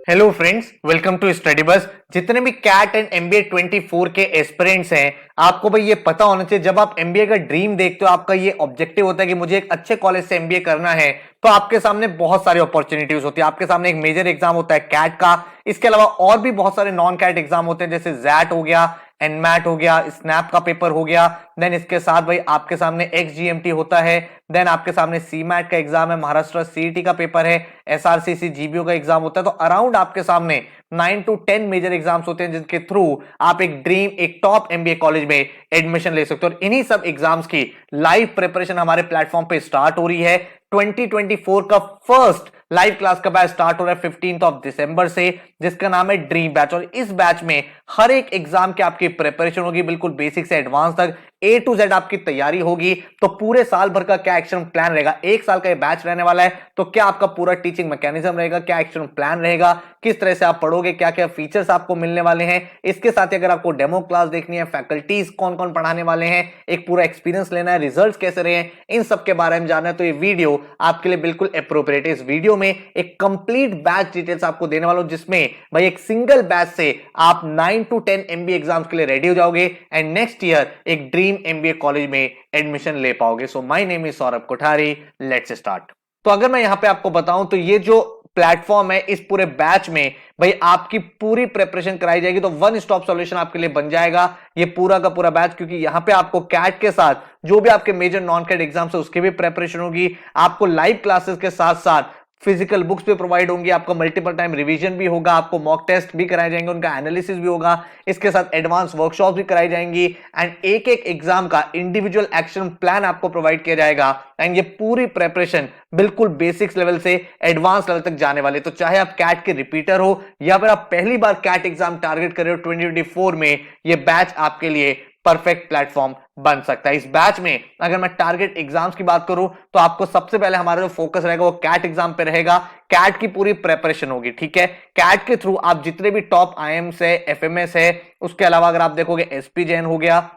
Hello friends, welcome to Study Bus. जितने भी cat and MBA 24 के एस्पिरेंट्स हैं, आपको भाई ये पता होना चाहिए, जब आप एमबीए का ड्रीम देखते हो, आपका ये ऑब्जेक्टिव होता है कि मुझे एक अच्छे कॉलेज से एमबीए करना है, तो आपके सामने बहुत सारी अपॉर्चुनिटीज होती है। आपके सामने एक मेजर एग्जाम होता है कैट का। इसके अलावा और भी बहुत सारे नॉन कैट एग्जाम होते हैं, जैसे जैट हो गया, एनमैट हो गया, स्नैप का पेपर हो गया। देन इसके साथ भाई आपके सामने एक्सजीएमटी होता है। देन आपके सामने सीमैट का एग्जाम है, महाराष्ट्र सीईटी का पेपर है, एसआरसीसी जीबीओ का एग्जाम होता है। तो अराउंड आपके सामने 9 to 10 मेजर एग्जाम्स होते हैं, जिनके थ्रू आप एक ड्रीम, एक टॉप एमबीए कॉलेज में एडमिशन ले सकते हो। और इन्हीं सब एग्जाम्स की लाइव प्रिपरेशन हमारे प्लेटफॉर्म पे स्टार्ट हो रही है। 2024 का फर्स्ट लाइव क्लास का बैच स्टार्ट हो रहा है 15 दिसंबर से, जिसका नाम है ड्रीम बैच। और इस बैच में हर एक एग्जाम की आपकी प्रिपरेशन होगी, बिल्कुल बेसिक से एडवांस तक ए टू जेड आपकी तैयारी होगी। तो पूरे साल भर का क्या एक्शन प्लान रहेगा, एक साल का ये बैच रहने वाला है, तो क्या आपका पूरा टीचिंग मैकेनिज्म रहेगा, क्या एक्शन प्लान रहेगा, किस तरह से आप पढ़ोगे, क्या क्या फीचर्स आपको मिलने वाले हैं। इसके साथ ही अगर आपको डेमो क्लास देखनी है, फैकल्टीज कौन कौन पढ़ाने वाले हैं, एक पूरा एक्सपीरियंस लेना है, रिजल्ट्स कैसे रहे हैं, इन सब के बारे में जानना है, तो ये वीडियो आपके लिए बिल्कुल अप्रोप्रिएट है। इस वीडियो में एक कंप्लीट बैच डिटेल्स आपको देने वाला हूं, जिसमें भाई एक सिंगल बैच से आप 9 to 10 एमबीए एग्जाम्स के लिए रेडी हो जाओगे एंड नेक्स्ट ईयर एक ड्रीम एमबीए कॉलेज में एडमिशन ले पाओगे। So my name is Saurabh Kothari, let's start. तो अगर मैं यहां पे आपको बताऊं, तो ये जो प्लेटफॉर्म है, इस पूरे बैच में भाई आपकी पूरी प्रिपरेशन कराई जाएगी। तो वन स्टॉप सॉल्यूशन आपके लिए बन जाएगा ये पूरा का पूरा बैच, क्योंकि यहां पे आपको कैट के साथ जो भी आपके मेजर नॉन कैट एग्जाम्स है उसकी भी प्रिपरेशन होगी। आपको लाइव क्लासेस के साथ साथ फिजिकल बुक्स भी प्रोवाइड होंगी, आपको मल्टीपल टाइम रिवीजन भी होगा, आपको मॉक टेस्ट भी कराए जाएंगे, उनका एनालिसिस भी होगा, इसके साथ एडवांस वर्कशॉप भी कराई जाएंगी एंड एक एक एग्जाम का इंडिविजुअल एक्शन प्लान आपको प्रोवाइड किया जाएगा। एंड ये पूरी प्रिपरेशन बिल्कुल बेसिक्स लेवल से एडवांस लेवल तक जाने वाले। तो चाहे आप कैट के रिपीटर हो या फिर आप पहली बार कैट एग्जाम टारगेट कर रहे हो 2024 में, ये बैच आपके लिए परफेक्ट प्लेटफॉर्म बन सकता है। इस बैच में अगर मैं टारगेट एग्जाम्स की बात करूं, तो आपको सबसे पहले हमारा जो फोकस रहेगा वो कैट एग्जाम पे रहेगा। कैट की पूरी प्रिपरेशन होगी, ठीक है। कैट के थ्रू आप जितने भी टॉप आईएम्स है, एफएमएस है, उसके अलावा अगर आप देखोगे एसपी जैन हो गया,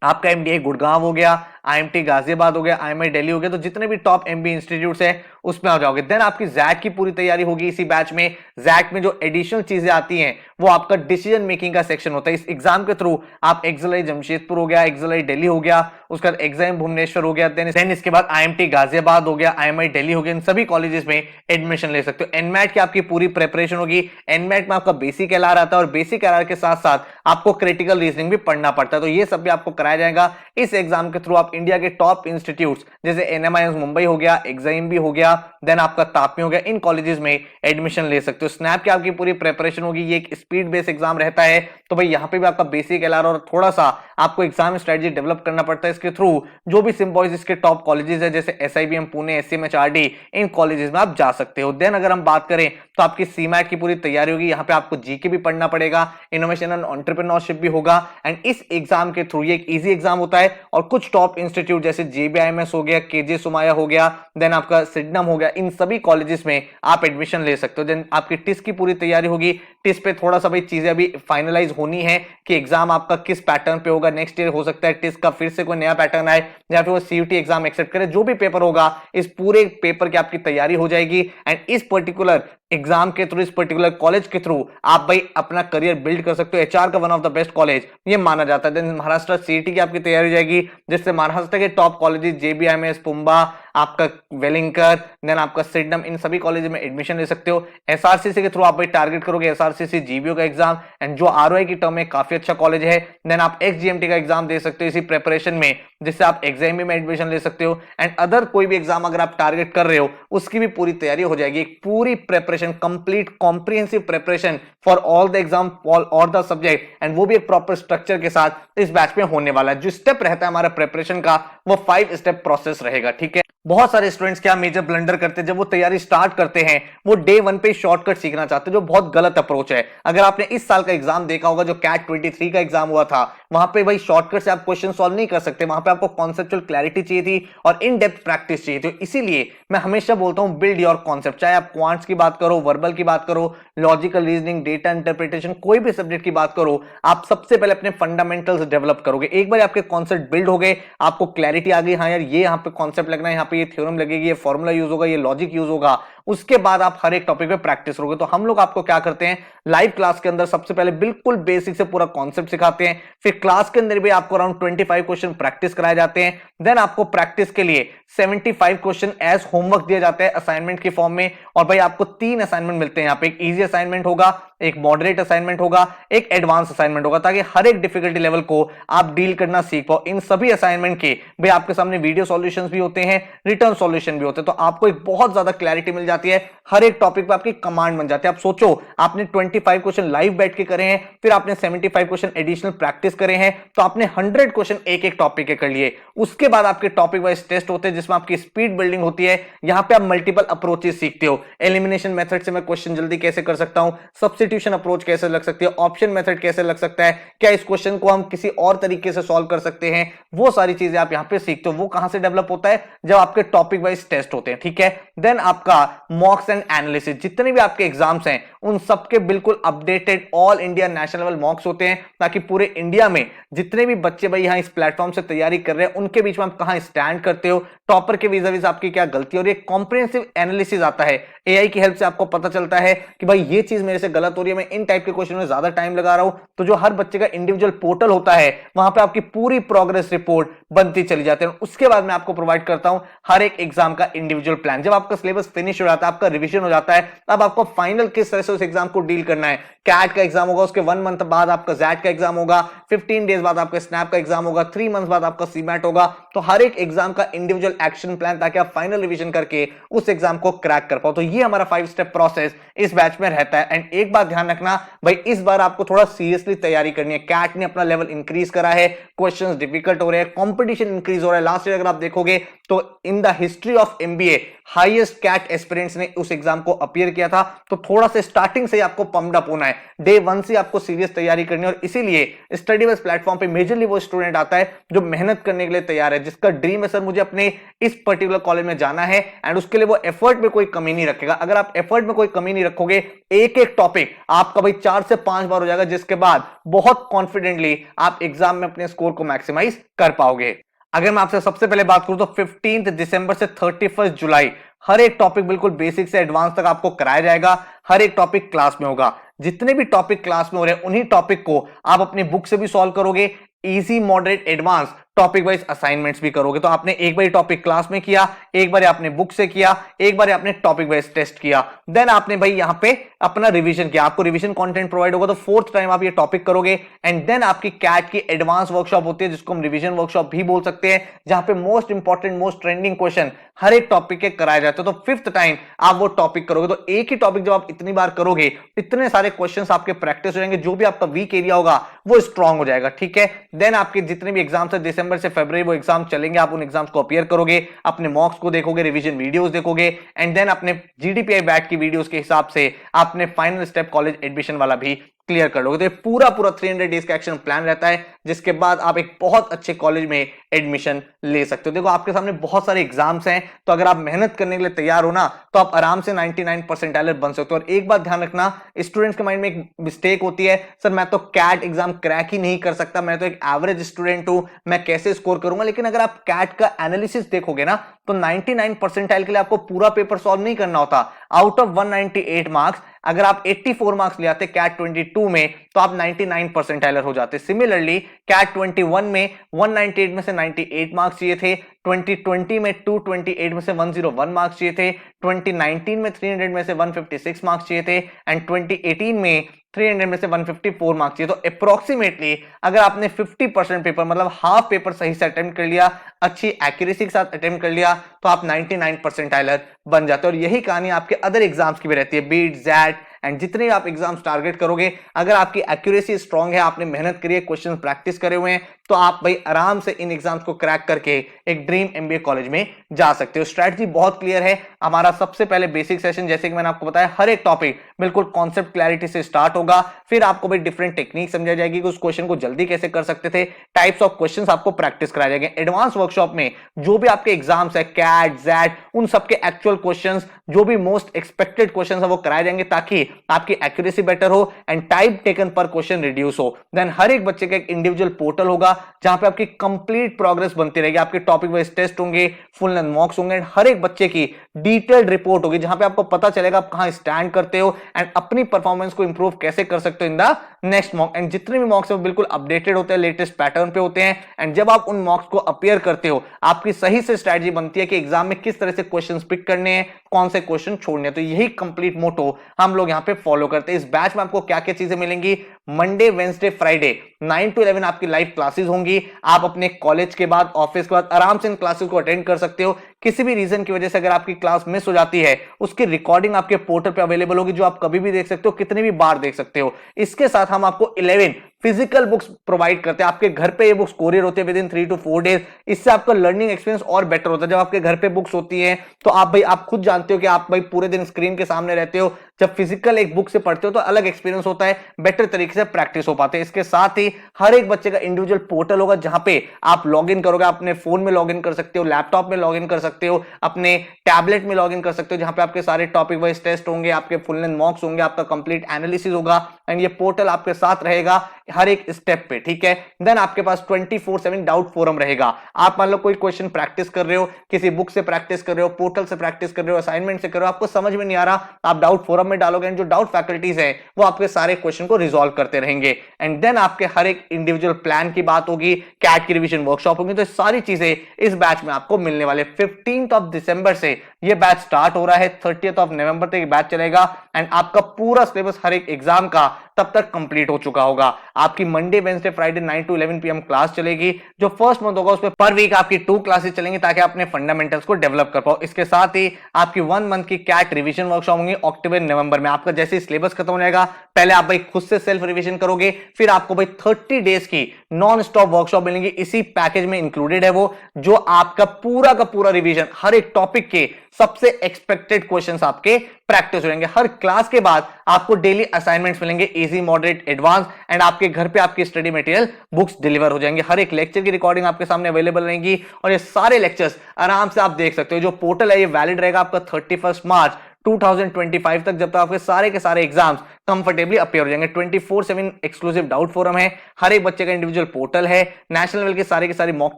आपका एमडीए गुड़गांव हो गया, आईएमटी गाजियाबाद हो गया, आईएमआई दिल्ली हो गया, तो जितने भी टॉप एमबीए इंस्टीट्यूट्स हैं उसमें आ जाओगे। देन आपकी जैट की पूरी तैयारी होगी इसी बैच में। जैट में जो एडिशनल चीजें आती हैं वो आपका डिसीजन मेकिंग का सेक्शन होता है। इस एग्जाम के थ्रू आप एक्सएलआई जमशेदपुर हो गया, एक्सएलआई दिल्ली हो गया, उसके बाद एग्जाम भुवनेश्वर हो गया, देन इसके बाद आईएमटी गाजियाबाद हो गया, आईएमआई दिल्ली हो गया, इन सभी कॉलेजेस में एडमिशन ले सकते हो। एनमैट की आपकी पूरी प्रिपरेशन होगी। एनमैट में आपका बेसिक एलआर आता है और बेसिक एलआर के साथ साथ आपको क्रिटिकल रीजनिंग भी पढ़ना पड़ता है, तो ये सब भी आपको कराया जाएगा। इस एग्जाम के थ्रू आप इंडिया के टॉप इंस्टीट्यूट्स जैसे एनएमआईएस मुंबई हो गया, एग्जाम भी हो गया, देन आपका तापी हो गया, इन कॉलेजेस में एडमिशन ले सकते हो। स्नैप की आपकी पूरी प्रिपरेशन होगी। ये एक स्पीड बेस्ड एग्जाम रहता है, तो भाई यहां पे भी आपका बेसिक एलआर और थोड़ा सा आपको एग्जाम स्ट्रेटजी डेवलप करना पड़ता है। इसके थ्रू जो भी सिंबॉयसिस के टॉप कॉलेजेस है, जैसे एसआईबीएम पुणे, एससीएमएचआरडी, इन कॉलेजेस में आप जा सकते हो। देन अगर हम बात करें तो आपकी सीमैट की पूरी तैयारी होगी। यहाँ पे आपको जीके भी पढ़ना पड़ेगा, इनोवेशन एंड एंटरप्रेन्योरशिप भी होगा। एंड इस एग्जाम के थ्रू, ये एक इजी एग्जाम होता है और कुछ टॉप इंस्टीट्यूट जैसे जेबीआईएमएस हो गया, केजे सुमाया हो गया, देन आपका सिडनम हो गया, इन सभी कॉलेजेस में आप एडमिशन ले सकते हो। देन आपकी टिस की पूरी तैयारी होगी। टिस पे थोड़ा सा भाई चीजें अभी फाइनलाइज होनी है कि एग्जाम आपका किस पैटर्न पे होगा। नेक्स्ट ईयर हो सकता है टिस का फिर से कोई नया पैटर्न आए या फिर वो सीयूटी एग्जाम एक्सेप्ट करे। जो भी पेपर होगा, इस पूरे पेपर की आपकी तैयारी हो जाएगी एंड इस पर्टिकुलर एग्जाम के थ्रू, इस पर्टिकुलर कॉलेज के थ्रू आप भाई अपना करियर बिल्ड कर सकते हो। एचआर का one of the best college ये माना जाता है। देन महाराष्ट्र सीईटी की आपकी तैयारी हो जाएगी, जिससे महाराष्ट्र के टॉप कॉलेजेस जेबीआईएमएस, पुंबा, आपका वेलिंकर, देन आपका सिडनम, इन सभी कॉलेज में एडमिशन ले सकते हो। एसआरसीसी के थ्रू आप भाई टारगेट करोगे एसआरसीसी जीबीओ का एग्जाम, एंड जो आरओआई की टर्म में काफी अच्छा कॉलेज है। देन आप एक्सजीएमटी का एग्जाम दे सकते हो इसी प्रिपरेशन में, जिससे आप एग्जाम में एडमिशन ले सकते हो। एंड अदर कोई भी एग्जाम अगर आप टारगेट कर रहे हो, उसकी भी पूरी तैयारी हो जाएगी। एक पूरी preparation, complete comprehensive preparation for all the exam, all the subject, and वो भी एक प्रॉपर स्ट्रक्चर के साथ इस बैच में होने वाला है। जो स्टेप रहता है हमारा प्रिपरेशन का, वो 5 स्टेप प्रोसेस रहेगा, ठीक है। बहुत सारे स्टूडेंट्स क्या मेजर ब्लंडर करते हैं, जब वो तैयारी स्टार्ट करते हैं, वो डे 1 पे शॉर्टकट सीखना चाहते हैं, जो बहुत गलत अप्रोच है। अगर आपने इस साल का एग्जाम देखा होगा, जो कैट 23 का एग्जाम हुआ था, वहां पे भाई शॉर्टकट से आप क्वेश्चन सॉल्व नहीं कर सकते। वहां पे आपको कॉन्सेप्चुअल क्लैरिटी चाहिए थी और इन डेप्थ प्रैक्टिस चाहिए थी। इसीलिए मैं हमेशा बोलता हूं बिल्ड योर कॉन्सेप्ट। चाहे आप क्वांट्स की बात करो, वर्बल की बात करो, लॉजिकल रीजनिंग, डेटा इंटरप्रिटेशन, कोई भी सब्जेक्ट की बात करो, आप सबसे पहले अपने फंडामेंटल्स डेवलप करोगे। एक बार आपके कॉन्सेप्ट बिल्ड हो गए, आपको क्लैरिटी आ गई, हाँ यार ये यहाँ पे कॉन्सेप्ट लगना है, यहाँ पे ये थ्योरम लगेगी, ये फॉर्मूला यूज होगा, ये लॉजिक यूज होगा, उसके बाद आप हर एक टॉपिक पे प्रैक्टिस करोगे। तो हम लोग आपको क्या करते हैं, लाइव क्लास के अंदर सबसे पहले बिल्कुल बेसिक से पूरा कॉन्सेप्ट सिखाते हैं, फिर क्लास के अंदर भी आपको अराउंड 25 क्वेश्चन प्रैक्टिस कराए जाते हैं। देन आपको प्रैक्टिस के लिए 75 क्वेश्चन एज होमवर्क दिया जाता है असाइनमेंट के फॉर्म में। और भाई आपको 3 असाइनमेंट मिलते हैं यहाँ पे, एक इजी असाइनमेंट होगा, एक मॉडरेट असाइनमेंट होगा, एक एडवांस असाइनमेंट होगा, ताकि हर एक डिफिकल्टी लेवल को आप डील करना सीख पाओ। इन सभी असाइनमेंट के भाई आपके सामने वीडियो सॉल्यूशंस भी होते हैं, रिटर्न सॉल्यूशन भी होते हैं, तो आपको एक बहुत ज्यादा क्लैरिटी मिल जाती है, हर एक टॉपिक पे आपकी कमांड बन जाती है। आप सोचो, आपने 25 क्वेश्चन लाइव बैठ के करे हैं, फिर आपने 75 क्वेश्चन एडिशनल प्रैक्टिस करे हैं, तो आपने 100 क्वेश्चन एक एक टॉपिक के कर लिए। उसके बाद आपके टॉपिक वाइज टेस्ट होते हैं जिसमें आपकी स्पीड बिल्डिंग होती है। यहां पे आप मल्टीपल अप्रोचेस सीखते हो, एलिमिनेशन मेथड से मैं क्वेश्चन जल्दी कैसे कर सकता हूं, सब्स्टिट्यूशन अप्रोच कैसे लग सकती है, ऑप्शन मेथड कैसे लग सकता है, क्या इस क्वेश्चन को हम किसी और तरीके से सॉल्व कर सकते हैं, वो सारी चीजें आप यहां पे सीखते हो। वो कहां से डेवलप होता है, जब आपके टॉपिक वाइज टेस्ट होते हैं, ठीक है। देन आपका मॉक्स एंड एनालिसिस, जितने भी आपके एग्जाम्स हैं उन सबके बिल्कुल updated all India national level मॉक्स होते हैं, ताकि पूरे इंडिया में जितने भी बच्चे भाई यहां इस प्लेटफॉर्म से तैयारी कर रहे हैं उनके बीच में आप कहां स्टैंड करते हो, टॉपर के vis-a-vis आपकी क्या गलती, और एक कॉम्प्रिहेंसिव एनालिसिस आता है। एआई की हेल्प से आपको पता चलता है कि भाई ये चीज मेरे से गलत हो रही है, मैं इन टाइप के क्वेश्चन में ज्यादा टाइम लगा रहा हूं। तो जो हर बच्चे का इंडिविजुअल पोर्टल होता है, वहां पे आपकी पूरी प्रोग्रेस रिपोर्ट बनती चली जाती है। उसके बाद मैं आपको प्रोवाइड करता हूं हर एक एग्जाम का इंडिविजुअल प्लान। जब आपका सिलेबस फिनिश हो जाता है, आपका रिविजन हो जाता है, तब आपको फाइनल किस तरह से उस एग्जाम को डील करना है। कैट का एग्जाम होगा, उसके 1 मंथ बाद आपका जैट का एग्जाम होगा, 15 डेज बाद आपका स्नैप का एग्जाम होगा, 3 मंथ बाद आपका सीमैट होगा। तो हर एक एग्जाम का इंडिविजुअल एक्शन प्लान, ताकि आप फाइनल रिवीजन करके उस एग्जाम को क्रैक कर पाओ। तो ये हमारा 5 स्टेप प्रोसेस इस बैच में रहता है। एंड एक बात ध्यान रखना भाई, इस बार आपको थोड़ा सीरियसली तैयारी करनी है। कैट ने अपना लेवल इंक्रीज करा है, क्वेश्चंस डिफिकल्ट हो रहे हैं, कंपटीशन इंक्रीज हो रहा है। लास्ट ईयर अगर आप देखोगे तो in the history of MBA highest CAT aspirants ने उस एग्जाम को अपीयर किया था। तो थोड़ा सा स्टार्टिंग से आपको पम्प्ड अप होना है, डे 1 से आपको सीरियस तैयारी करनी है। और इसीलिए स्टडी बस प्लेटफॉर्म पे मेजरली वो स्टूडेंट आता है जो मेहनत करने के लिए तैयार है, जिसका ड्रीम है सर मुझे अपने इस पर्टिकुलर कॉलेज में जाना है, एंड उसके लिए वो एफर्ट में कोई कमी नहीं रखेगा। अगर आप एफर्ट में कोई कमी नहीं रखोगे, एक एक टॉपिक आपका भाई 4 से 5 बार हो जाएगा, जिसके बाद बहुत कॉन्फिडेंटली आप एग्जाम में अपने स्कोर को मैक्सिमाइज कर पाओगे। अगर मैं आपसे सबसे पहले बात करूं तो 15 दिसंबर से 31 जुलाई हर एक टॉपिक बिल्कुल बेसिक से एडवांस तक आपको कराया जाएगा। हर एक टॉपिक क्लास में होगा। जितने भी टॉपिक क्लास में हो रहे हैं उन्हीं टॉपिक को आप अपनी बुक से भी सॉल्व करोगे, easy, moderate, advance topic wise assignments भी करोगे। तो आपने एक बार टॉपिक क्लास में किया, एक बार आपने बुक से किया, एक बार आपने टॉपिक वाइज टेस्ट किया, देन आपने भाई यहां पे अपना रिवीजन किया। आपको रिवीजन कंटेंट प्रोवाइड होगा, तो 4th टाइम आप ये टॉपिक करोगे। एंड देन आपकी कैट की एडवांस वर्कशॉप होती है, जिसको हम रिवीजन वर्कशॉप भी बोल सकते हैं, जहां पे most important, most trending question हर एक टॉपिक के कराए जाते हैं। तो 5th टाइम आप वो टॉपिक करोगे। तो एक ही टॉपिक जब आप इतनी बार करोगे, इतने सारे क्वेश्चंस आपके प्रैक्टिस हो जाएंगे, जो भी आपका वीक एरिया होगा वो स्ट्रांग हो जाएगा, ठीक है। देन आपके जितने भी एग्जाम्स है दिसंबर से फरवरी वो एग्जाम चलेंगे, आप उन एग्जाम्स को अपीयर करोगे, अपने मॉक्स को देखोगे, रिवीजन वीडियोस देखोगे, एंड देन अपने जीडीपीआई बैट की वीडियोस के हिसाब से आपने फाइनल स्टेप कॉलेज एडमिशन वाला भी क्लियर कर लोगे। तो ये पूरा 300 डेज का एक्शन प्लान रहता है, जिसके बाद आप एक बहुत अच्छे कॉलेज में एडमिशन ले सकते हो। देखो आपके सामने बहुत सारे एग्जाम्स हैं, तो अगर आप मेहनत करने के लिए तैयार हो ना, तो आप आराम से 99 परसेंटाइलर बन सकते हो। और एक बात ध्यान रखना, स्टूडेंट्स के माइंड में एक मिस्टेक होती है, सर मैं तो कैट एग्जाम क्रैक ही नहीं कर सकता, मैं तो एक एवरेज स्टूडेंट हूं, मैं कैसे स्कोर करूंगा। लेकिन अगर आप कैट का एनालिसिस देखोगे ना, तो 99 परसेंटाइल के लिए आपको पूरा पेपर सॉल्व नहीं करना होता। आउट ऑफ 198 मार्क्स अगर आप 84 मार्क्स ले आते कैट 22 में, तो आप 99 परसेंटाइलर हो जाते। सिमिलरली कैट 21 में 198 में से 98 मार्क्स चाहिए थे, 2020 में 228 में से 101 मार्क्स चाहिए थे, 2019 में 300 में से 156 मार्क्स चाहिए थे, एंड 2018 में 300 में से 154 मार्क्स चाहिए। तो अप्रोक्सीमेटली अगर आपने 50% पेपर, मतलब हाफ पेपर सही से अटेम्प्ट कर लिया, अच्छी एक्यूरेसी के साथ अटेम्प्ट कर लिया, तो आप 99 परसेंटाइलर बन जाते हो। और यही कहानी आपके अदर एग्जाम्स की भी रहती है, बीट, जैट, एंड जितने आप एग्जाम्स टारगेट करोगे, अगर आपकी एक्यूरेसी स्ट्रांग है, आपने मेहनत करी है, क्वेश्चन प्रैक्टिस करे हुए हैं, तो आप भाई आराम से इन एग्जाम्स को क्रैक करके एक ड्रीम एमबीए कॉलेज में जा सकते हो। स्ट्रैटेजी बहुत क्लियर है। हमारा सबसे पहले बेसिक सेशन, जैसे कि मैंने आपको बताया, हर एक टॉपिक बिल्कुल कॉन्सेप्ट क्लैरिटी से स्टार्ट होगा। फिर आपको भाई डिफरेंट टेक्निक समझाई जाएगी कि उस क्वेश्चन को जल्दी कैसे कर सकते थे, टाइप्स ऑफ क्वेश्चंस आपको प्रैक्टिस कराए जाएंगे। एडवांस वर्कशॉप में जो भी आपके एग्जाम्स है, कैट, जैट, उन सबके एक्चुअल क्वेश्चंस, जो भी मोस्ट एक्सपेक्टेड क्वेश्चंस है, वो कराए जाएंगे, ताकि आपकी एक्यूरेसी बेटर हो एंड टाइम टेकन पर क्वेश्चन रिड्यूस हो। देन हर एक बच्चे का एक इंडिविजुअल पोर्टल होगा, जहां पे आपकी कंप्लीट प्रोग्रेस बनती रहेगी। आपके टॉपिक वाइज टेस्ट होंगे, फुल लेंथ मॉक्स होंगे, हर एक बच्चे की डिटेल्ड रिपोर्ट होगी जहां पे आपको पता चलेगा आप कहां स्टैंड करते हो एंड अपनी परफॉर्मेंस को इंप्रूव कैसे कर सकते हो in the next mock. And जितने भी मॉक्स है वो बिल्कुल अपडेटेड होते हैं, लेटेस्ट पैटर्न पे होते हैं। एंड जब आप उन मॉक्स को अपीयर करते हो, आपकी सही से स्ट्रेटजी बनती है कि एग्जाम में किस तरह से क्वेश्चंस पिक करने हैं, कौन से क्वेश्चन छोड़ने हैं। तो यही कंप्लीट मोटो हम लोग यहां पे फॉलो करते हैं। इस बैच में आपको क्या क्या चीजें मिलेंगी, मंडे वेंसडे फ्राइडे 9 to 11 आपकी लाइव क्लासेस होंगी। आप अपने कॉलेज के बाद, ऑफिस के बाद आराम से इन क्लासेस को अटेंड कर सकते हो। किसी भी रीजन की वजह से अगर आपकी क्लास मिस हो जाती है, उसकी रिकॉर्डिंग आपके पोर्टल पे अवेलेबल होगी, जो आप कभी भी देख सकते हो, कितनी भी बार देख सकते हो। इसके साथ हम आपको 11 फिजिकल बुक्स प्रोवाइड करते हैं। आपके घर पे ये बुक्स कोरियर होते हैं विद इन 3 to 4 डेज। इससे आपका लर्निंग एक्सपीरियंस और बेटर होता है। जब आपके घर पे बुक्स होती हैं तो आप खुद जानते हो कि आप भाई पूरे दिन स्क्रीन के सामने रहते हो। जब फिजिकल एक बुक से पढ़ते हो तो अलग एक्सपीरियंस होता है, बेटर तरीके से प्रैक्टिस हो पाते हैं। इसके साथ ही हर एक बच्चे का इंडिविजुअल पोर्टल होगा जहां पे आप लॉग इन करोगे। अपने फोन में लॉग इन कर सकते हो, लैपटॉप में लॉग इन कर सकते हो, अपने टैबलेट में लॉग इन कर सकते हो, जहां पे आपके सारे टॉपिक वाइज टेस्ट होंगे, आपके फुल लेंथ मॉक्स होंगे, आपका कंप्लीट एनालिसिस होगा। एंड ये पोर्टल आपके साथ रहेगा हर एक स्टेप पे, ठीक है। देन आपके पास 24/7 डाउट फोरम रहेगा। आप मान लो कोई क्वेश्चन प्रैक्टिस कर रहे हो, किसी बुक से प्रैक्टिस कर रहे हो, पोर्टल से प्रैक्टिस कर रहे हो, असाइनमेंट से कर रहे हो, आपको समझ में नहीं आ रहा, आप डाउट फोरम में डालोगे एंड जो डाउट फैकल्टीज है वो आपके सारे क्वेश्चन को रिजॉल्व करते रहेंगे। एंड देन आपके हर एक इंडिविजुअल प्लान की बात होगी, कैट की रिवीजन वर्कशॉप होगी। तो सारी चीजें इस बैच में आपको मिलने वाले। 15 दिसंबर से ये बैच स्टार्ट हो रहा है, 30 नवंबर तक बैच चलेगा। एंड आपका पूरा सिलेबस हर एक एग्जाम का तब तक कंप्लीट हो चुका होगा। आपकी Monday Wednesday Friday 9 to 11 PM class चलेगी। जो फर्स्ट मंथ होगा उसमें पर वीक आपकी 2 क्लासेस चलेंगी ताकि आप अपने फंडामेंटल्स को डेवलप कर पाओ। इसके साथ ही आपकी 1 मंथ की कैट रिवीजन वर्कशॉप होंगी अक्टूबर नवंबर में। आपका जैसे सिलेबस खत्म हो जाएगा, पहले आप भाई खुद से सेल्फ रिवीजन करोगे, फिर आपको भाई 30 डेज की नॉन स्टॉप वर्कशॉप मिलेंगी। इसी पैकेज में इंक्लूडेड है वो, जो आपका पूरा का पूरा रिवीजन हर एक टॉपिक के सबसे एक्सपेक्टेड क्वेश्चंस आपके प्रैक्टिस हो जाएंगे। हर क्लास के बाद आपको डेली असाइनमेंट्स मिलेंगे, इजी, मॉडरेट, एडवांस। एंड आपके घर पे आपकी स्टडी मटेरियल बुक्स डिलीवर हो जाएंगे। हर एक लेक्चर की रिकॉर्डिंग आपके सामने अवेलेबल रहेंगी और ये सारे लेक्चर्स आराम से आप देख सकते हो। जो पोर्टल है ये वैलिड रहेगा आपका 31 मार्च 2025 तक, जब तक आपके सारे के सारे एग्जाम्स कंफर्टेबली अपीयर हो जाएंगे। 24/7 एक्सक्लूसिव डाउट फोरम है, हर एक बच्चे का इंडिविजुअल पोर्टल है, नेशनल लेवल की सारी मॉक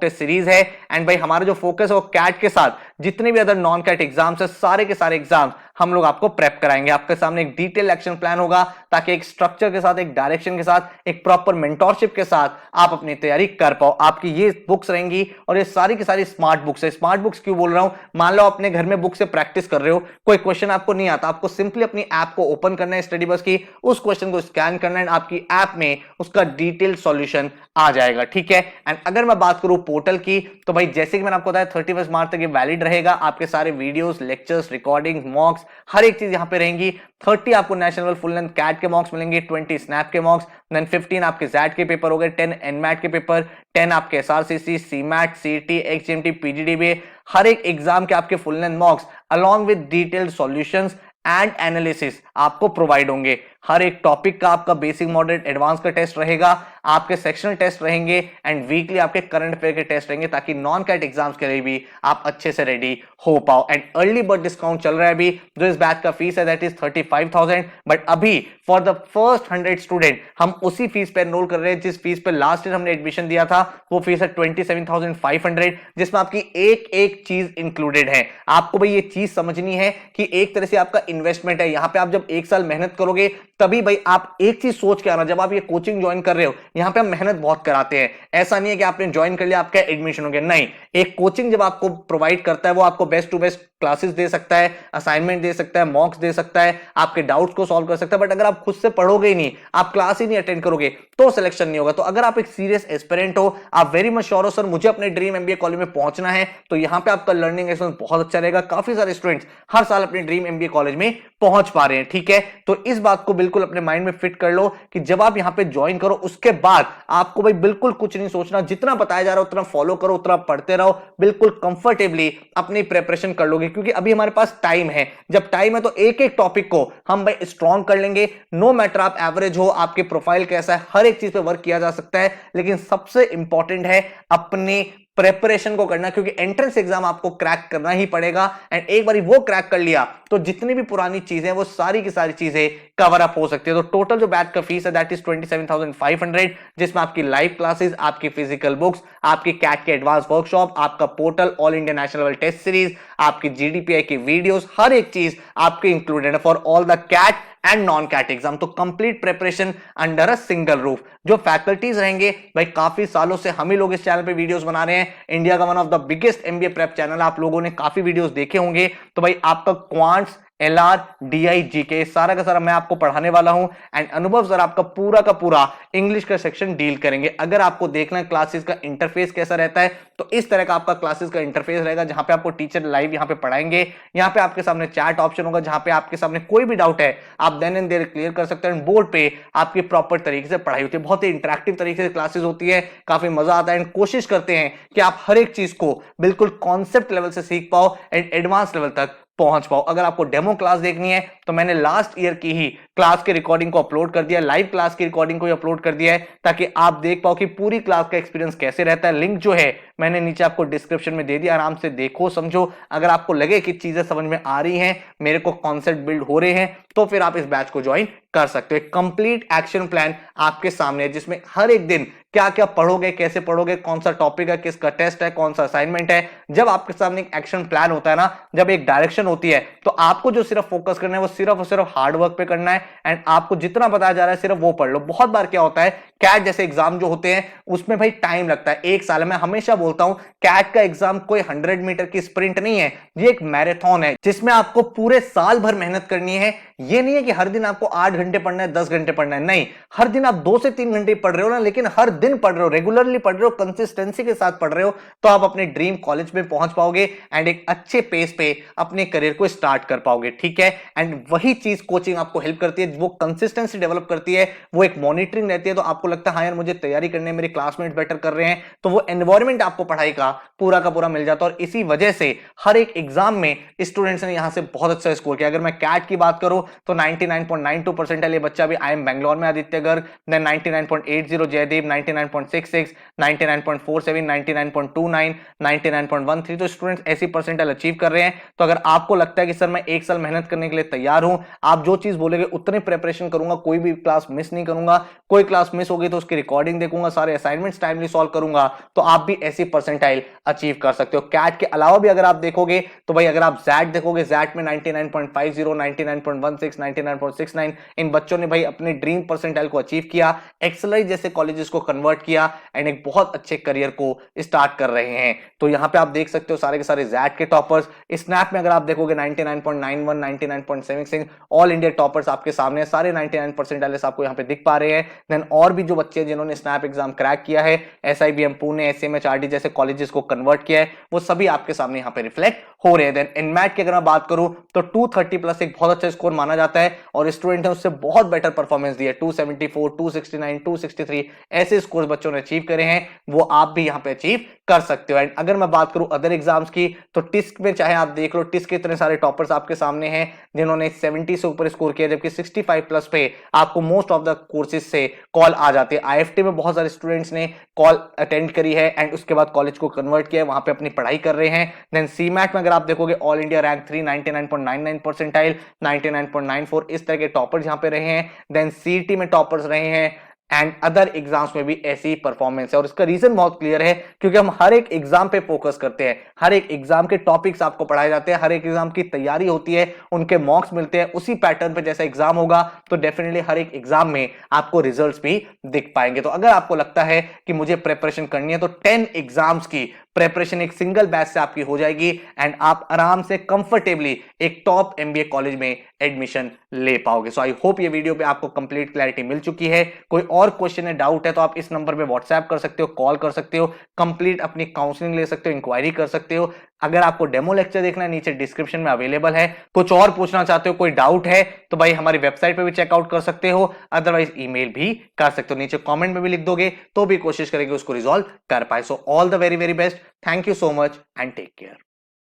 टेस्ट सीरीज है। एंड भाई हमारा जो फोकस है वो कैट के साथ जितने भी अदर नॉन कैट एग्जाम्स है, सारे के सारे एग्जाम्स हम लोग आपको प्रेप कराएंगे। आपके सामने एक डिटेल एक्शन प्लान होगा ताकि एक स्ट्रक्चर के साथ, एक डायरेक्शन के साथ, एक प्रॉपर मेंटोरशिप के साथ आप अपनी तैयारी कर पाओ। आपकी ये बुक्स रहेंगी और ये सारी की सारी स्मार्ट बुक्स है। स्मार्ट बुक्स क्यों बोल रहा हूं, मान लो अपने घर में बुक से प्रैक्टिस कर रहे हो, कोई क्वेश्चन आपको नहीं आता, आपको सिंपली अपनी ऐप को ओपन करना है स्टडी बस की, उस क्वेश्चन को स्कैन करना है, आपकी ऐप में उसका डिटेल सॉल्यूशन आ जाएगा, ठीक है। एंड अगर मैं बात करूं पोर्टल की, तो भाई जैसे कि मैंने आपको बताया 31 मार्च तक ये वैलिड रहेगा। आपके सारे वीडियोस, लेक्चर्स, रिकॉर्डिंग, मॉक्स, हर एक चीज यहां पे रहेंगी। 30 आपको नेशनल फुल लेंथ कैट के मॉक्स मिलेंगे, 20 स्नैप के मॉक्स, देन 15 आपके जैट के पेपर हो गए, 10 एनमैट के पेपर, 10 आपके एसआरसीसी, सीमैट, सीटी, एक्सएमटी, पीजीडीबी, हर एक एग्जाम के आपके full length मॉक्स along with detailed solutions and analysis आपको प्रोवाइड होंगे। हर एक टॉपिक का आपका बेसिक, मॉडरेट, एडवांस का टेस्ट रहेगा, आपके सेक्शनल टेस्ट रहेंगे एंड वीकली आपके करंट अफेयर के टेस्ट रहेंगे, ताकि नॉन कैट एग्जाम्स के लिए भी आप अच्छे से रेडी हो पाओ। एंड अर्ली बर्ड डिस्काउंट चल रहा है अभी, जो इस बैच का फीस है दैट इज 35,000, बट अभी फॉर द फर्स्ट 100 स्टूडेंट हम उसी फीस पे एनरोल कर रहे हैं जिस फीस पे लास्ट ईयर हमने एडमिशन दिया था। वो फीस है 27,500, जिसमें आपकी एक एक चीज इंक्लूडेड है। आपको भाई ये चीज समझनी है कि एक तरह से आपका इन्वेस्टमेंट है। यहां पे आप जब 1 साल मेहनत करोगे तभी भाई आप एक चीज सोच के आना, जब आप ये कोचिंग ज्वाइन कर रहे हो, यहां पे हम मेहनत बहुत कराते हैं। ऐसा नहीं है कि आपने ज्वाइन कर लिया आपका एडमिशन हो गया, नहीं। एक कोचिंग जब आपको प्रोवाइड करता है, वो आपको बेस्ट टू बेस्ट क्लासेस दे सकता है, असाइनमेंट दे सकता है, मॉक्स दे सकता है, आपके डाउट्स को सॉल्व कर सकता है। बट अगर आप खुद से पढ़ोगे ही नहीं, आप क्लास ही नहीं अटेंड करोगे, तो सिलेक्शन नहीं होगा। तो अगर आप एक सीरियस एस्पिरेंट हो, आप वेरी मच श्योर हो सर मुझे अपने ड्रीम एमबीए कॉलेज में पहुंचना है, तो यहां पे आपका लर्निंग एक्सपीरियंस बहुत अच्छा रहेगा। काफी सारे स्टूडेंट्स हर साल अपने ड्रीम एमबीए कॉलेज में पहुंच पा रहे हैं, ठीक है। तो इस बात को बिल्कुल अपने माइंड में फिट कर लो कि जब आप यहां पे ज्वाइन करो उसके बाद आपको भाई बिल्कुल कुछ नहीं सोचना, जितना बताया जा रहा है उतना फॉलो करो, उतना पढ़ते रहो, बिल्कुल कंफर्टेबली अपनी प्रिपरेशन कर लोगे। क्योंकि अभी हमारे पास टाइम है, जब टाइम है तो एक एक टॉपिक को हम भाई स्ट्रॉन्ग कर लेंगे। नो मैटर आप एवरेज हो, आपके प्रोफाइल कैसा है, हर एक चीज पे वर्क किया जा सकता है। लेकिन सबसे इंपॉर्टेंट है अपने प्रेपरेशन को करना, क्योंकि एंट्रेंस एग्जाम आपको क्रैक करना ही पड़ेगा। एंड एक बार वो क्रैक कर लिया तो जितनी भी पुरानी चीजें वो सारी की सारी चीजें कवर अप हो सकती है। तो टोटल जो बैच का फीस है दैट इज 27,500, जिसमें आपकी लाइव क्लासेस, आपकी फिजिकल बुक्स, आपकी कैट के एडवांस वर्कशॉप, आपका portal, all India national level test series, आपकी जीडीपीआई की वीडियोस, हर एक चीज आपके इंक्लूडेड है for all the CAT and non CAT exam. तो complete preparation under a single roof. जो फैकल्टीज रहेंगे भाई, काफी सालों से हम ही लोग इस चैनल पे वीडियोस बना रहे हैं, इंडिया का one of the biggest MBA prep channel, आप लोगों ने काफी वीडियोस देखे होंगे। तो भाई आपका क्वांट्स, एलआर, डीआई, जीके सारा का सारा मैं आपको पढ़ाने वाला हूं। एंड अनुभव सर आपका पूरा का पूरा इंग्लिश का सेक्शन डील करेंगे। अगर आपको देखना है क्लासेस का इंटरफेस कैसा रहता है, तो इस तरह का आपका क्लासेस का इंटरफेस रहेगा, जहां पे आपको टीचर लाइव यहां पे पढ़ाएंगे। यहां पे आपके सामने चैट ऑप्शन होगा, जहां पे आपके सामने कोई भी डाउट है आप देन एंड देयर क्लियर कर सकते हैं। बोर्ड पे आपकी प्रॉपर तरीके से पढ़ाई होती है, बहुत ही इंटरेक्टिव तरीके से क्लासेस होती है, काफी मजा आता है। एंड कोशिश करते हैं कि आप हर एक चीज को बिल्कुल कॉन्सेप्ट लेवल से सीख पाओ एंड एडवांस लेवल तक पहुंच पाओ। अगर आपको डेमो क्लास देखनी है तो मैंने लास्ट ईयर की ही क्लास के रिकॉर्डिंग को अपलोड कर दिया, लाइव क्लास की रिकॉर्डिंग को ही अपलोड कर दिया है, ताकि आप देख पाओ कि पूरी क्लास का एक्सपीरियंस कैसे रहता है। लिंक जो है मैंने नीचे आपको डिस्क्रिप्शन में दे दिया, आराम से देखो समझो। अगर आपको लगे कि चीजें समझ में आ रही हैं, मेरे को कॉन्सेप्ट बिल्ड हो रहे हैं, तो फिर आप इस बैच को ज्वाइन कर सकते हो। एक कंप्लीट एक्शन प्लान आपके सामने है, जिसमें हर एक दिन क्या क्या पढ़ोगे, कैसे पढ़ोगे, कौन सा टॉपिक है, किसका टेस्ट है, कौन सा असाइनमेंट है। जब आपके सामने एक एक्शन प्लान होता है ना, जब एक डायरेक्शन होती है, तो आपको जो सिर्फ फोकस करना है वो सिर्फ और सिर्फ हार्ड वर्क पे करना है। एंड आपको जितना बताया जा रहा है सिर्फ वो पढ़ लो। बहुत बार क्या होता है, कैट जैसे एग्जाम जो होते हैं उसमें भाई टाइम लगता है, एक साल। मैं हमेशा बोलता हूं कैट का एग्जाम कोई 100 मीटर की स्प्रिंट नहीं है, ये एक मैराथन है, जिसमें आपको पूरे साल भर मेहनत करनी है। ये नहीं है कि हर दिन आपको 8 घंटे पढ़ना है, 10 घंटे पढ़ना है, नहीं। हर दिन आप 2 से 3 घंटे पढ़ रहे हो ना, लेकिन हर दिन पढ़ रहे हो, रेगुलरली पढ़ रहे हो, कंसिस्टेंसी के साथ पढ़ रहे हो, तो आप अपने ड्रीम कॉलेज में पहुंच पाओगे एंड एक अच्छे पेस पे अपने करियर को स्टार्ट कर पाओगे। ठीक है, एंड वही चीज कोचिंग आपको हेल्प करती है, वो कंसिस्टेंसी डेवलप करती है, वो एक मॉनिटरिंग रहती है। तो आपको लगता है हाँ यार मुझे तैयारी करने, मेरे क्लासमेट बेटर कर रहे हैं, तो वो एनवायरमेंट आपको पढ़ाई का पूरा मिल जाता है। और इसी वजह से हर एक एग्जाम में स्टूडेंट्स ने यहां से बहुत अच्छा स्कोर किया। अगर मैं कैट की बात करूं तो 99.92 परसेंटाइल ये बच्चा भी IIM बैंगलोर में आदित्य गर्ग, देन 99.80 जयदीप, 99.66, 99.47, 99.29, 99.13। तो स्टूडेंट्स ऐसी परसेंटाइल अचीव कर रहे हैं। तो अगर आपको लगता है कि सर मैं एक साल मेहनत करने के लिए तैयार हूं, आप जो चीज बोलेंगे उतनी प्रिपरेशन करूंगा, कोई भी क्लास मिस नहीं करूंगा, कोई क्लास मिस होगी तो उसकी रिकॉर्डिंग देखूंगा, सारे असाइनमेंट्स टाइमली सॉल्व करूंगा, तो आप भी ऐसी परसेंटाइल अचीव कर सकते हो। कैट के अलावा भी अगर आप देखोगे तो भाई अगर आप जैट देखोगे, जैट में 99.50, 99.16, 99.69 इन बच्चों ने भाई अपने ड्रीम परसेंटाइल को अचीव किया, एक्सेलाइज जैसे कॉलेजेस को कन्वर्ट किया एंड एक बहुत अच्छे करियर को स्टार्ट कर रहे हैं। तो यहां पे आप देख सकते हो सारे के सारे जैट के टॉपर्स। स्नैप में अगर आप देखोगे 99.91, 99.76 ऑल इंडिया टॉपर्स आपके सामने, सारे 99 परसेंटाइल आपको यहां पे दिख पा रहे हैं। देन और भी जो बच्चे जिन्होंने स्नैप एग्जाम क्रैक किया है, SIBM पुणे, SMHRD जैसे कॉलेजेस को कन्वर्ट किया है, वो सभी आपके सामने यहां पे रिफ्लेक्ट हो रहे हैं। देन इनमैट की अगर मैं बात करूं तो 230 प्लस एक बहुत अच्छा स्कोर माना जाता है, और स्टूडेंट ने उससे बहुत बेटर परफॉर्मेंस दी है। 274, 269, 263 ऐसे स्कोर बच्चों ने अचीव करे हैं, वो आप भी यहां पे अचीव कर सकते हो। एंड अगर मैं बात करूं अदर एग्जाम्स की, तो टिस्क में चाहे आप देख लो, टिस्क के इतने सारे टॉपर्स आपके सामने हैं जिन्होंने 70 से ऊपर स्कोर किया, जबकि 65 प्लस पे आपको मोस्ट ऑफ द कोर्सेज से कॉल आ जाती है। IFT में बहुत सारे स्टूडेंट्स ने कॉल अटेंड करी है एंड उसके बाद कॉलेज को कन्वर्ट किया है, वहां पे अपनी पढ़ाई कर रहे हैं। देन CMAT में अगर आप देखोगे ऑल इंडिया रैंक 3, 99.99 परसेंटाइल, 99.94 इस तरह के टॉपर्स यहां पे रहे हैं। देन CET में टॉपर्स रहे हैं एंड अदर एग्जाम्स में भी ऐसी परफॉर्मेंस है। और इसका रीजन बहुत क्लियर है, क्योंकि हम हर एक एग्जाम पे फोकस करते हैं, हर एक एग्जाम के टॉपिक्स आपको पढ़ाए जाते हैं, हर एक एग्जाम की तैयारी होती है, उनके मॉक्स मिलते हैं, उसी पैटर्न पे जैसा एग्जाम होगा तो डेफिनेटली हर एक एग्जाम में आपको रिजल्ट्स भी दिख पाएंगे। तो अगर आपको लगता है कि मुझे प्रिपरेशन करनी है, तो 10 एग्जाम्स की प्रिपरेशन एक सिंगल बैच से आपकी हो जाएगी एंड आप आराम से कंफर्टेबली एक टॉप MBA कॉलेज में एडमिशन ले पाओगे। सो आई होप ये वीडियो पे आपको कंप्लीट क्लैरिटी मिल चुकी है। कोई और क्वेश्चन है, डाउट है, तो आप इस नंबर पे व्हाट्सएप कर सकते हो, कॉल कर सकते हो, कंप्लीट अपनी काउंसलिंग ले सकते हो, इंक्वायरी कर सकते हो। अगर आपको डेमो लेक्चर देखना है, नीचे डिस्क्रिप्शन में अवेलेबल है। कुछ और पूछना चाहते हो, कोई डाउट है, तो भाई हमारी वेबसाइट पे भी चेकआउट कर सकते हो, अदरवाइज ईमेल भी कर सकते हो, नीचे कमेंट में भी लिख दोगे तो भी कोशिश करेंगे उसको रिजॉल्व कर पाए। So all the very very best, thank you so much and take care.